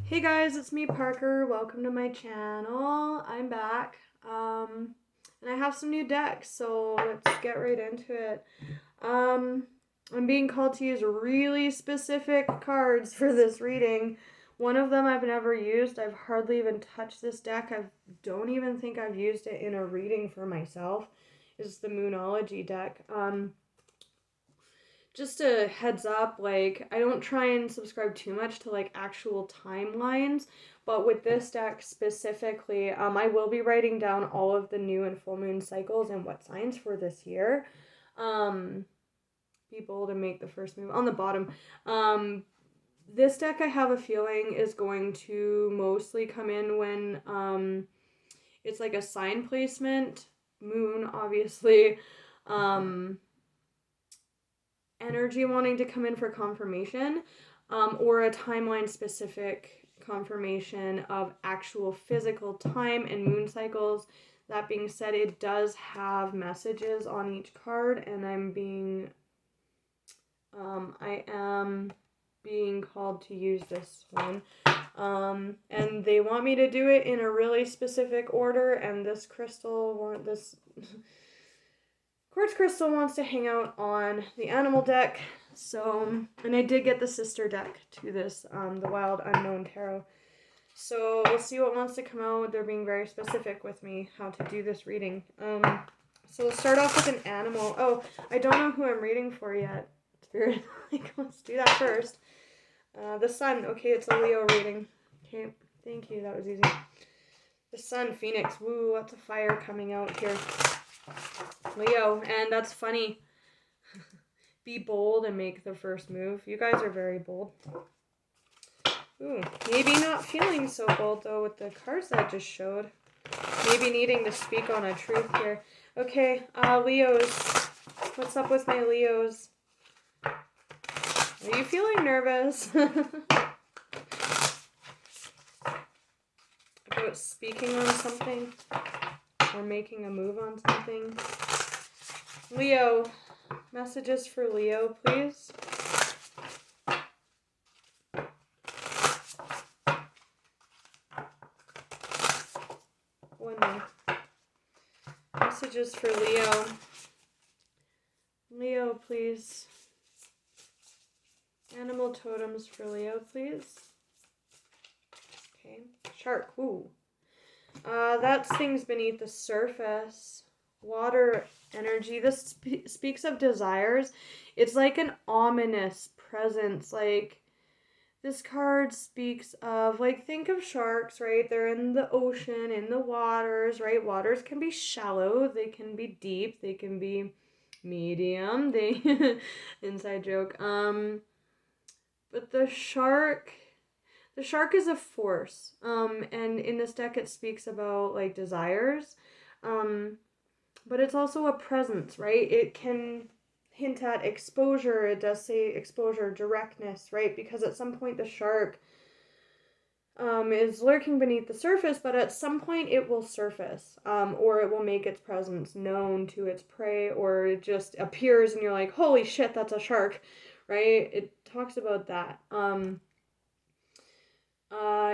Hey guys, it's me Parker. Welcome to my channel. I'm back. And I have some new decks, so let's get right into it. Um, I'm being called to use really specific cards for this reading. One of them I've never used. I've hardly even touched this deck. I don't even think I've used it in a reading for myself. Is the Moonology deck. Just a heads up, like, I don't try and subscribe too much to like actual timelines, but with this deck specifically, I will be writing down all of the new and full moon cycles and what signs for this year. Um, be bold and make the first move on the bottom. This deck I have a feeling is going to mostly come in when it's like a sign placement, moon obviously, um energy wanting to come in for confirmation, or a timeline specific confirmation of actual physical time and moon cycles. That being said, it does have messages on each card, and I am being called to use this one. And they want me to do it in a really specific order, and this quartz crystal wants to hang out on the animal deck. So, and I did get the sister deck to this, the Wild Unknown Tarot. So we'll see what wants to come out. They're being very specific with me how to do this reading. So we'll start off with an animal. Oh, I don't know who I'm reading for yet. Spirit, like, let's do that first. The Sun. Okay, it's a Leo reading. Okay, thank you. That was easy. The Sun, Phoenix. Woo, lots of fire coming out here. Leo, and that's funny. Be bold and make the first move. You guys are very bold. Ooh, maybe not feeling so bold though with the cards that I just showed. Maybe needing to speak on a truth here. Okay, Leos. What's up with my Leos? Are you feeling nervous? About speaking on something? Or making a move on something? Leo. Messages for Leo, please. One more. Messages for Leo. Leo, please. Animal totems for Leo, please. Okay. Shark. Ooh. That's things beneath the surface. Water energy. This speaks of desires. It's like an ominous presence. Like, this card speaks of, like, think of sharks, right? They're in the ocean, in the waters, right? Waters can be shallow, they can be deep, they can be medium. They inside joke. But the shark is a force. And in this deck it speaks about like desires. But it's also a presence, right? It can hint at exposure. It does say exposure, directness, right? Because at some point the shark is lurking beneath the surface, but at some point it will surface, or it will make its presence known to its prey, or it just appears and you're like, holy shit, that's a shark, right? It talks about that.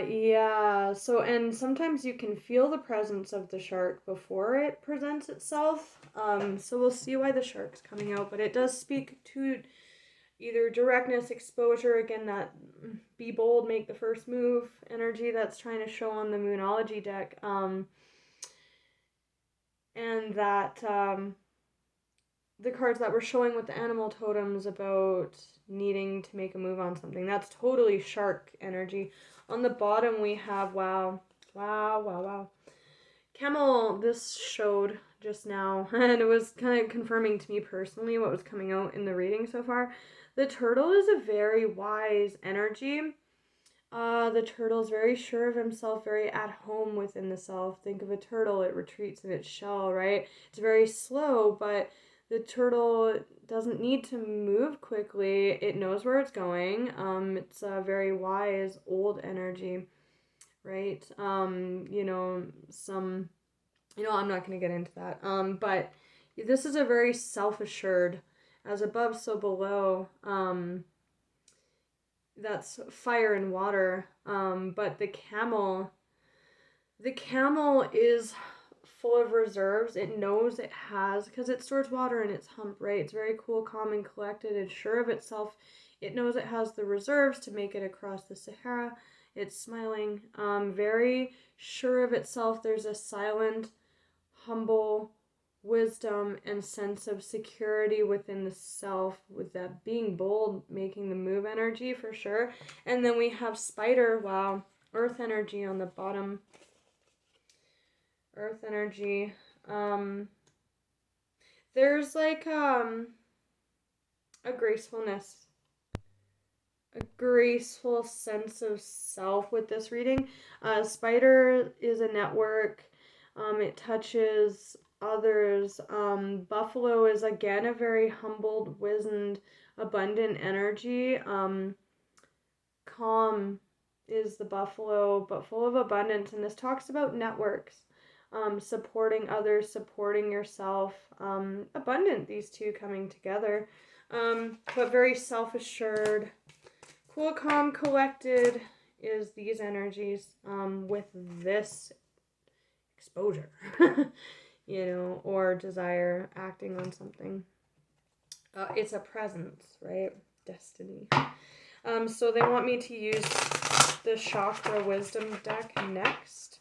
Yeah, so, and sometimes you can feel the presence of the shark before it presents itself. So we'll see why the shark's coming out, but it does speak to either directness, exposure, again, that be bold, make the first move energy that's trying to show on the Moonology deck. And that, the cards that we're showing with the animal totems about needing to make a move on something, that's totally shark energy. On the bottom we have, wow. Camel, this showed just now, and it was kind of confirming to me personally what was coming out in the reading so far. The turtle is a very wise energy. The turtle is very sure of himself, very at home within the self. Think of a turtle, it retreats in its shell, right? It's very slow, but the turtle doesn't need to move quickly. It knows where it's going. It's a very wise, old energy, right? I'm not going to get into that. But this is a very self-assured, as above, so below. that's fire and water. But the camel is full of reserves. It knows it has, because it stores water in its hump, right? It's very cool, calm, and collected. It's sure of itself. It knows it has the reserves to make it across the Sahara. It's smiling, very sure of itself. There's a silent, humble wisdom and sense of security within the self, with that being bold, making the move energy for sure. And then we have spider, wow, earth energy on the bottom. Earth energy. There's like a gracefulness, a graceful sense of self with this reading. Spider is a network. It touches others. Buffalo is again a very humbled, wizened, abundant energy. Calm is the buffalo, but full of abundance. And this talks about networks. Supporting others, supporting yourself. Abundant, these two coming together. But very self-assured. Cool, calm, collected is these energies with this exposure, or desire, acting on something. It's a presence, right? Destiny. So they want me to use the Chakra Wisdom deck next.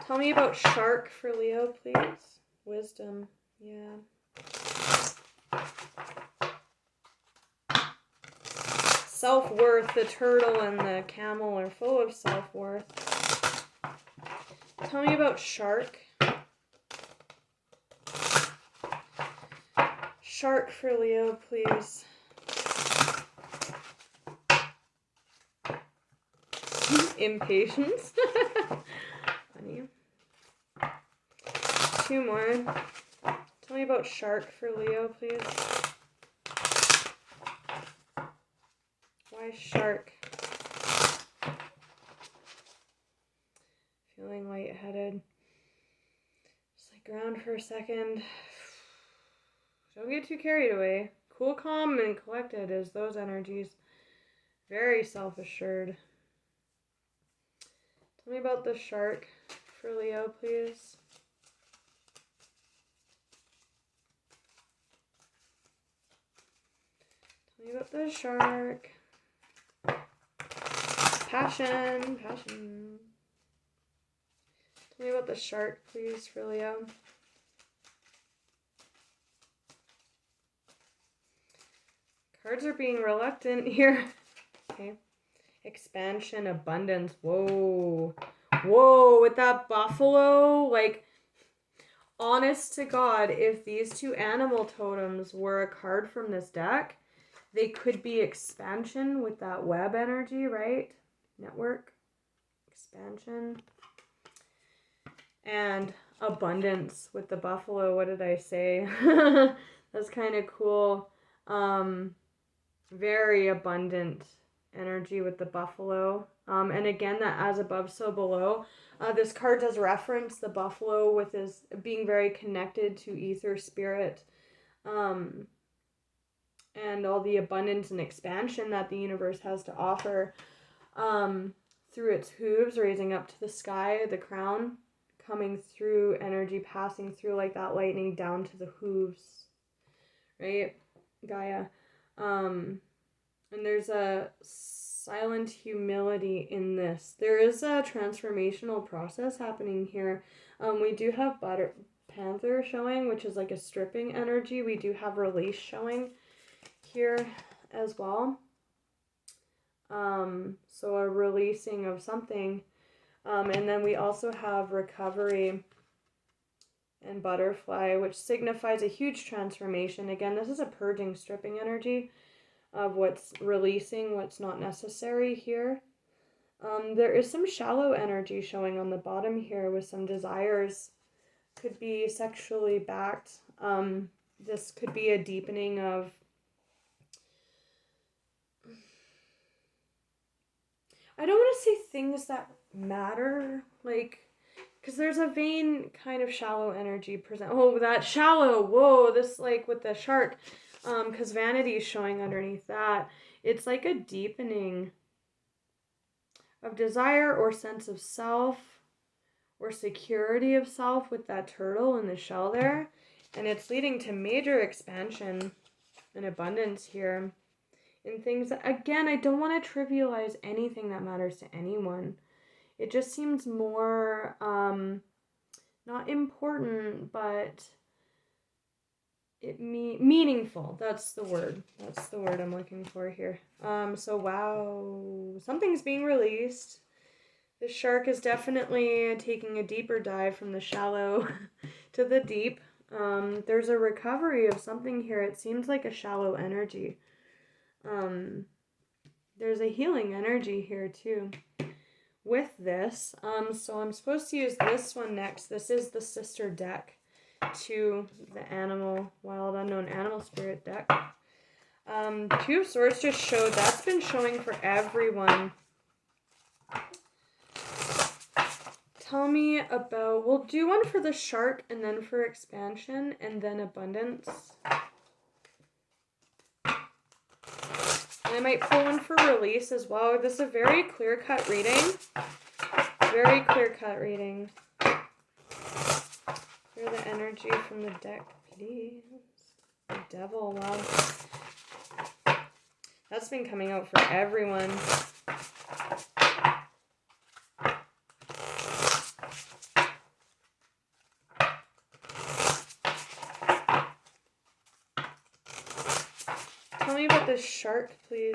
Tell me about shark for Leo, please. Wisdom, yeah. Self-worth. The turtle and the camel are full of self-worth. Tell me about shark. Shark for Leo, please. Impatience. Funny. Two more. Tell me about shark for Leo, please. Why shark? Feeling lightheaded. Just like ground for a second. Don't get too carried away. Cool, calm, and collected is those energies. Very self-assured. Tell me about the shark for Leo, please. Tell me about the shark. Passion. Tell me about the shark, please, for Leo. Cards are being reluctant here. Okay. Expansion, abundance. Whoa, with that buffalo, like, honest to God, if these two animal totems were a card from this deck, they could be expansion with that web energy, right? Network, expansion, and abundance with the buffalo. What did I say? That's kind of cool. Very abundant energy with the buffalo. And again, that as above, so below. This card does reference the buffalo with his being very connected to ether, spirit, and all the abundance and expansion that the universe has to offer through its hooves, raising up to the sky, the crown, coming through, energy passing through like that lightning down to the hooves, right? Gaia. And there's a silent humility in this. There is a transformational process happening here. We do have Panther showing, which is like a stripping energy. We do have release showing here as well. So a releasing of something. And then we also have recovery and butterfly, which signifies a huge transformation. Again, this is a purging, stripping energy of what's releasing, what's not necessary here. There is some shallow energy showing on the bottom here with some desires. Could be sexually backed. This could be a deepening of I don't want to say things that matter, like, because there's a vain kind of shallow energy present. Oh, that shallow, whoa, this, like, with the shark. because vanity is showing underneath that. It's like a deepening of desire or sense of self or security of self with that turtle in the shell there. And it's leading to major expansion and abundance here in things that, again, I don't want to trivialize anything that matters to anyone. It just seems more, not important, but meaningful. That's the word. That's the word I'm looking for here. So wow, something's being released. The shark is definitely taking a deeper dive from the shallow to the deep. There's a recovery of something here. It seems like a shallow energy. There's a healing energy here too with this. So I'm supposed to use this one next. This is the sister deck to the Wild Unknown Animal Spirit deck. Two of Swords just showed. That's been showing for everyone. Tell me about, we'll do one for the shark and then for expansion and then abundance. And I might pull one for release as well. This is a very clear-cut reading. Very clear-cut reading. Clear the energy from the deck, please. The devil, wow. That's been coming out for everyone. Tell me about this shark, please.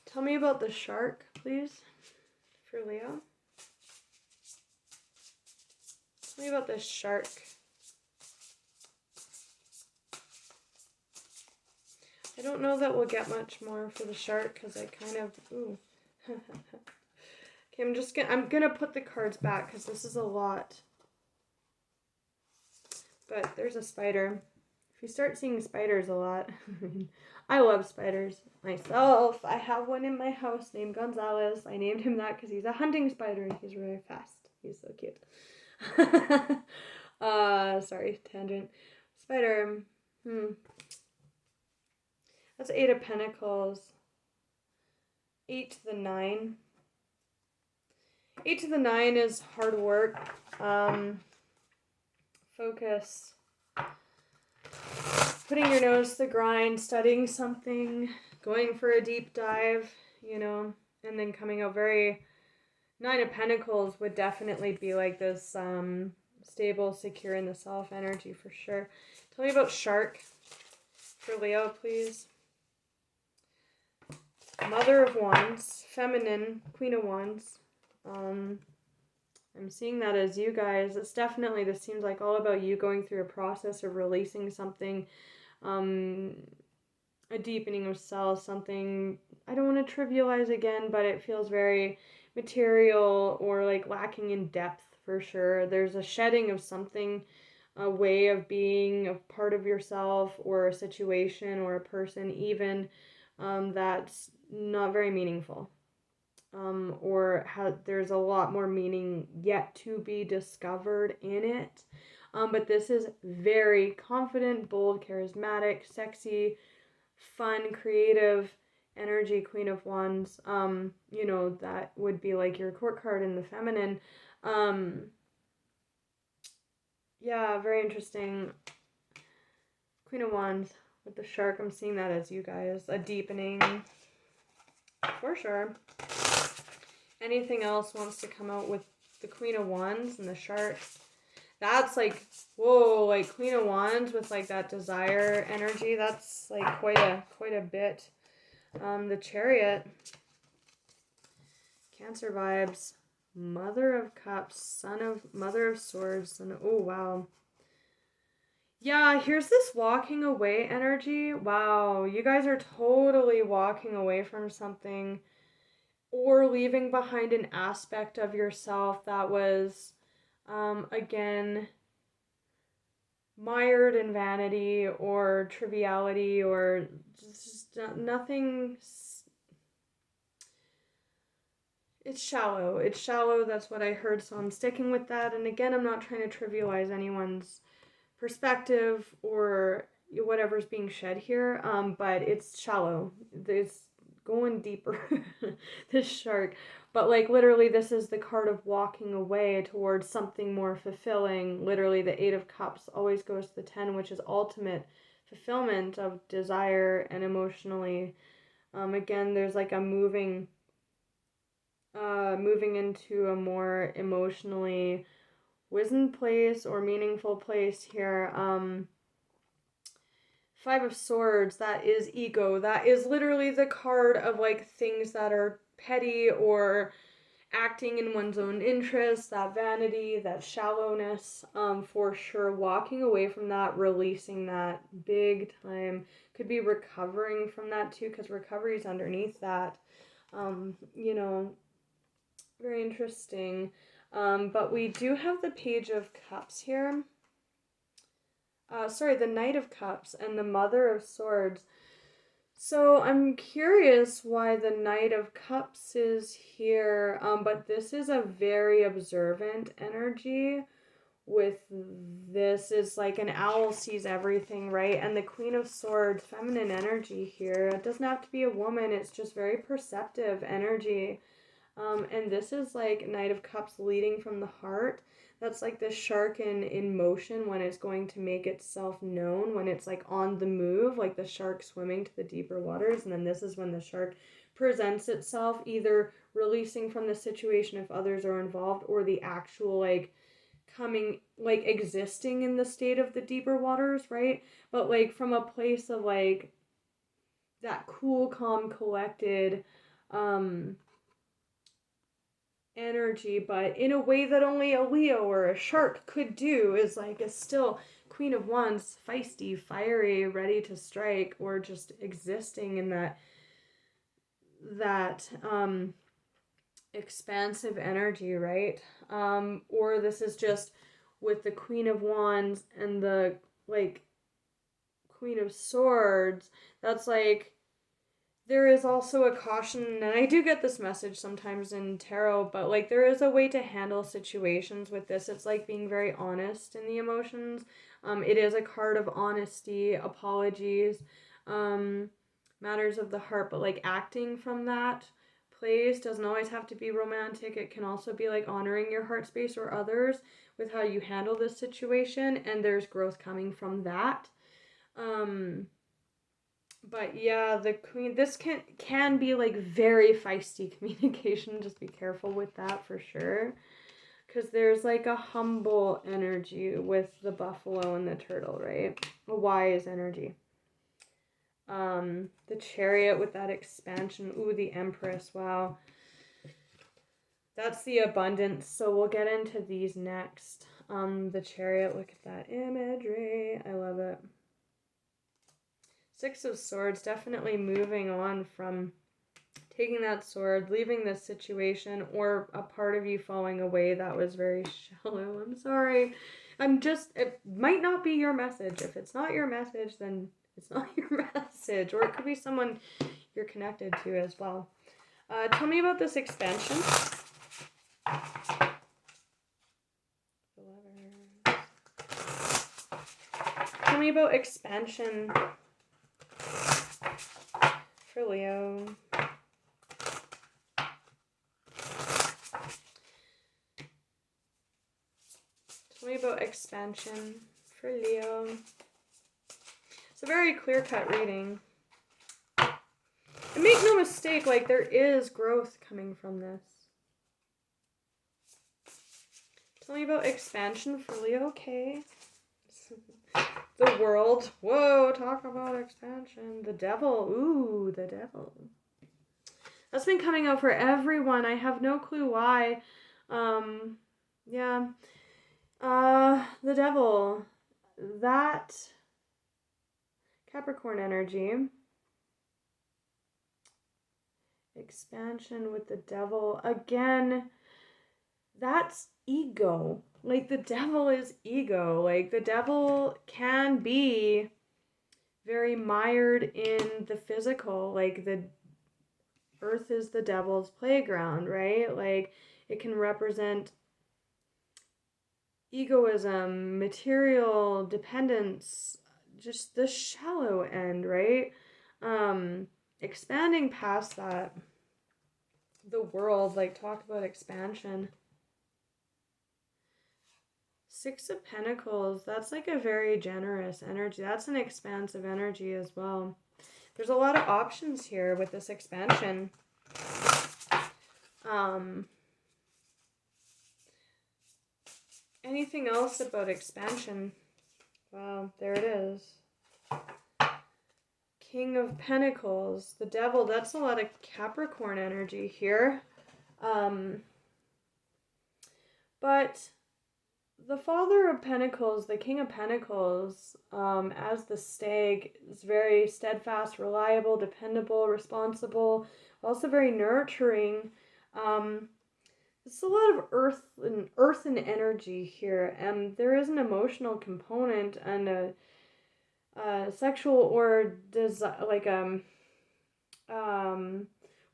Tell me about the shark, please, for Leo. Tell me about this shark. I don't know that we'll get much more for the shark because I kind of, ooh. Okay, I'm gonna put the cards back because this is a lot. But there's a spider. If you start seeing spiders a lot, I love spiders myself. I have one in my house named Gonzalez. I named him that because he's a hunting spider and he's really fast. He's so cute. Sorry, tangent. Spider. That's 8 of Pentacles. 8 to the 9. 8 to the 9 is hard work. Focus. Putting your nose to the grind, studying something, going for a deep dive, you know, and then coming out very... 9 of Pentacles would definitely be like this stable, secure in the self energy for sure. Tell me about shark for Leo, please. Mother of Wands, feminine, Queen of Wands. I'm seeing that as you guys. It's definitely, this seems like all about you going through a process of releasing something, a deepening of self, something, I don't want to trivialize again, but it feels very material or like lacking in depth for sure. There's a shedding of something, a way of being, a part of yourself or a situation or a person even, that's not very meaningful. There's a lot more meaning yet to be discovered in it. But this is very confident, bold, charismatic, sexy, fun, creative energy, Queen of Wands. You know, that would be like your court card in the feminine. Yeah, very interesting. Queen of Wands with the shark. I'm seeing that as you guys. A deepening for sure. Anything else wants to come out with the Queen of Wands and the shark? That's like, whoa, like Queen of Wands with like that desire energy. That's like quite a bit. The Chariot. Cancer vibes. Mother of Cups. Mother of Swords. Oh, wow. Yeah, here's this walking away energy. Wow, you guys are totally walking away from something or leaving behind an aspect of yourself that was, again, mired in vanity or triviality or just nothing. It's shallow. It's shallow. That's what I heard. So I'm sticking with that. And again, I'm not trying to trivialize anyone's perspective or whatever's being shed here. But it's shallow. It's going deeper. This shark. But like literally, this is the card of walking away towards something more fulfilling. Literally, the Eight of Cups always goes to the 10, which is ultimate fulfillment of desire and emotionally. Again, there's like a moving into a more emotionally wizened place or meaningful place here. Five of Swords, that is ego. That is literally the card of like things that are petty or acting in one's own interest, that vanity, that shallowness, for sure. Walking away from that, releasing that big time. Could be recovering from that too, because recovery is underneath that. You know, very interesting. But we do have the Page of Cups here. The Knight of Cups and the Mother of Swords. So I'm curious why the Knight of Cups is here, but this is a very observant energy. With this is like an owl sees everything, right? And the Queen of Swords, feminine energy here. It doesn't have to be a woman. It's just very perceptive energy. And this is like Knight of Cups leading from the heart. That's like the shark in motion when it's going to make itself known, when it's like on the move, like the shark swimming to the deeper waters. And then this is when the shark presents itself, either releasing from the situation if others are involved, or the actual like coming, like existing in the state of the deeper waters, right? But like from a place of like that cool, calm, collected, energy, but in a way that only a Leo or a shark could do, is like a still Queen of Wands, feisty, fiery, ready to strike, or just existing in that expansive energy, right? Or this is just with the Queen of Wands and the like Queen of Swords. That's like there is also a caution, and I do get this message sometimes in tarot, but like there is a way to handle situations with this. It's like being very honest in the emotions. It is a card of honesty, apologies, matters of the heart, but like acting from that place doesn't always have to be romantic. It can also be like honoring your heart space or others with how you handle this situation, and there's growth coming from that. But yeah, the Queen, this can be like very feisty communication. Just be careful with that for sure. Because there's like a humble energy with the buffalo and the turtle, right? A wise energy. The Chariot with that expansion. Ooh, the Empress, wow. That's the abundance. So we'll get into these next. The Chariot, look at that imagery. I love it. Six of Swords, definitely moving on from taking that sword, leaving this situation, or a part of you falling away that was very shallow. I'm sorry. It might not be your message. If it's not your message, then it's not your message. Or it could be someone you're connected to as well. Tell me about this expansion. Tell me about expansion for Leo. Tell me about expansion for Leo. It's a very clear-cut reading. And make no mistake, like there is growth coming from this. Tell me about expansion for Leo, okay? The World. Whoa, talk about expansion. The Devil. Ooh, the Devil. That's been coming out for everyone. I have no clue why. Yeah. The Devil. That Capricorn energy. Expansion with the Devil. Again, that's ego. Like, the Devil is ego. Like, the Devil can be very mired in the physical, like the earth is the devil's playground, right? Like it can represent egoism, material dependence, just the shallow end, right? Expanding past that, the world, like talk about expansion. Six of Pentacles, that's like a very generous energy. That's an expansive energy as well. There's a lot of options here with this expansion. Anything else about expansion? Wow, there it is. King of Pentacles, the Devil, that's a lot of Capricorn energy here. But the Father of Pentacles, the King of Pentacles, as the Stag, is very steadfast, reliable, dependable, responsible, also very nurturing. It's a lot of earthen energy here, and there is an emotional component and a sexual or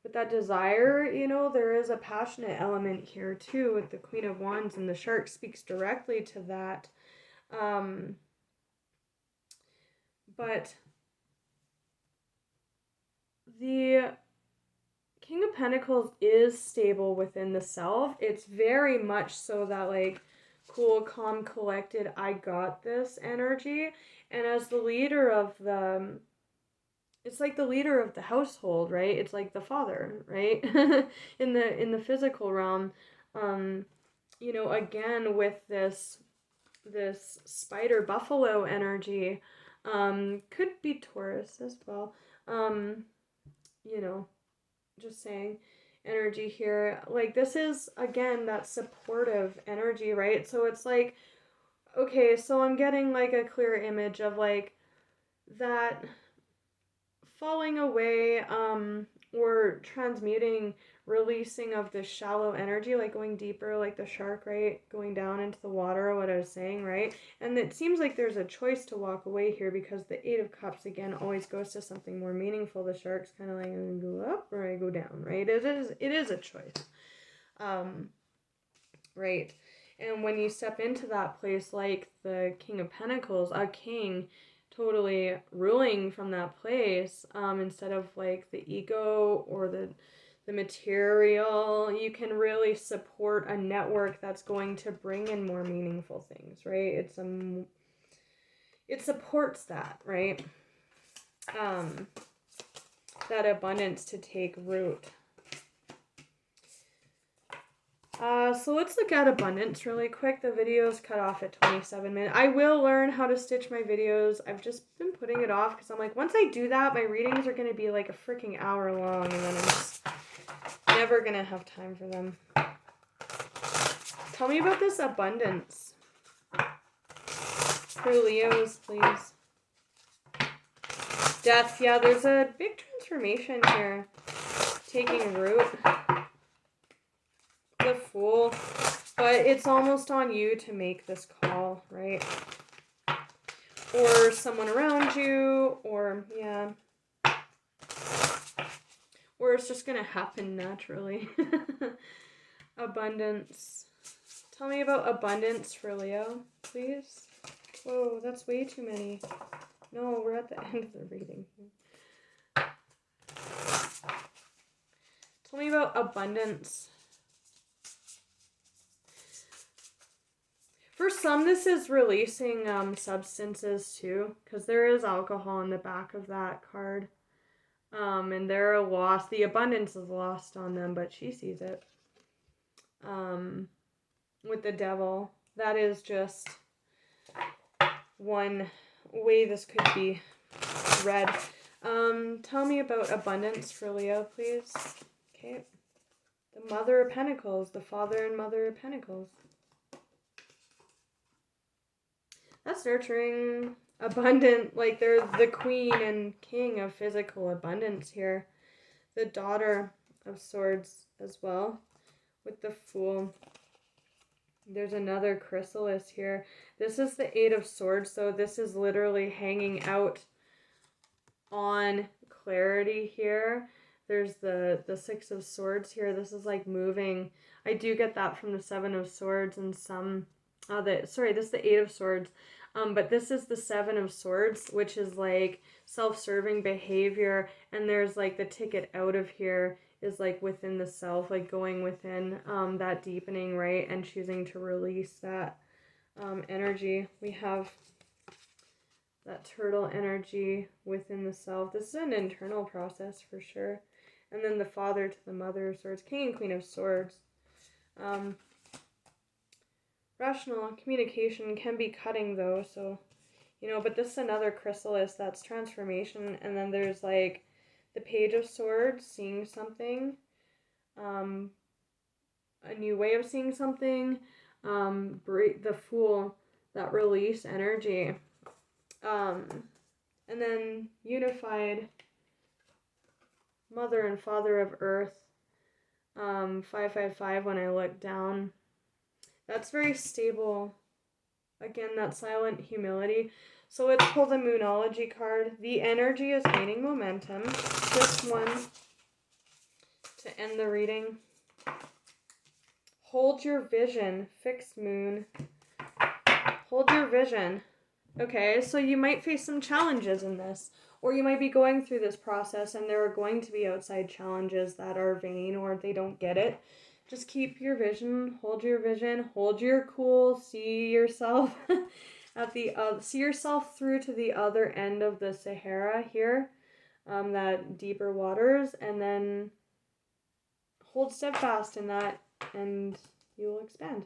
with that desire, you know, there is a passionate element here too with the Queen of Wands, and the Shark speaks directly to that. But the King of Pentacles is stable within the self. It's very much so that, like, cool, calm, collected, I got this energy. And as the leader of the, it's like the leader of the household, right? It's like the father, right? in the physical realm. You know, again with this spider buffalo energy, could be Taurus as well. You know, just saying, energy here, like this is again that supportive energy, right? So it's like, okay, so I'm getting like a clear image of like that falling away, or transmuting, releasing of this shallow energy, like going deeper, like the shark, right? Going down into the water, what I was saying, right? And it seems like there's a choice to walk away here, because the Eight of Cups, again, always goes to something more meaningful. The shark's kind of like, I go up or I go down, right? It is a choice. Right. And when you step into that place, like the King of Pentacles, a king totally ruling from that place, instead of like the ego or the material, you can really support a network that's going to bring in more meaningful things, right? It supports that, right? That abundance to take root. So let's look at abundance really quick. The video's cut off at 27 minutes. I will learn how to stitch my videos. I've just been putting it off because I'm like, once I do that, my readings are going to be like a freaking hour long, and then I'm just never going to have time for them. Tell me about this abundance. For Leos, please. Death. Yeah, there's a big transformation here taking root. The Fool. But it's almost on you to make this call, right? Or someone around you, or, yeah. Or it's just going to happen naturally. Abundance. Tell me about abundance for Leo, please. Whoa, that's way too many. No, we're at the end of the reading. Tell me about abundance. For some, this is releasing substances too, because there is alcohol in the back of that card. And they're lost. The abundance is lost on them, but she sees it. With the Devil, that is just one way this could be read. Tell me about abundance for Leo, please. Okay. The Mother of Pentacles, the Father and Mother of Pentacles. That's nurturing, abundant, like they're the queen and king of physical abundance here. The Daughter of Swords as well, with the Fool. There's another chrysalis here. This is the Eight of Swords, so this is literally hanging out on clarity here. There's the Six of Swords here. This is like moving. I do get that from the Seven of Swords and some this is the Eight of Swords. But this is the Seven of Swords, which is like self-serving behavior, and there's like the ticket out of here is like within the self, like going within that deepening, right, and choosing to release that energy. We have that turtle energy within the self. This is an internal process for sure. And then the Father to the Mother of Swords, King and Queen of Swords. Rational communication can be cutting though, so, but this is another chrysalis, that's transformation. And then there's like the Page of Swords, seeing something, a new way of seeing something, the Fool, that release energy. And then unified Mother and Father of Earth, 555 when I look down. That's very stable. Again, that silent humility. So let's pull the Moonology card. The energy is gaining momentum. This one to end the reading. Hold your vision. Fixed moon. Hold your vision. Okay, so you might face some challenges in this, or you might be going through this process and there are going to be outside challenges that are vain or they don't get it. Just keep your vision, hold your cool, see yourself see yourself through to the other end of the Sahara here, that deeper waters, and then hold steadfast in that and you will expand.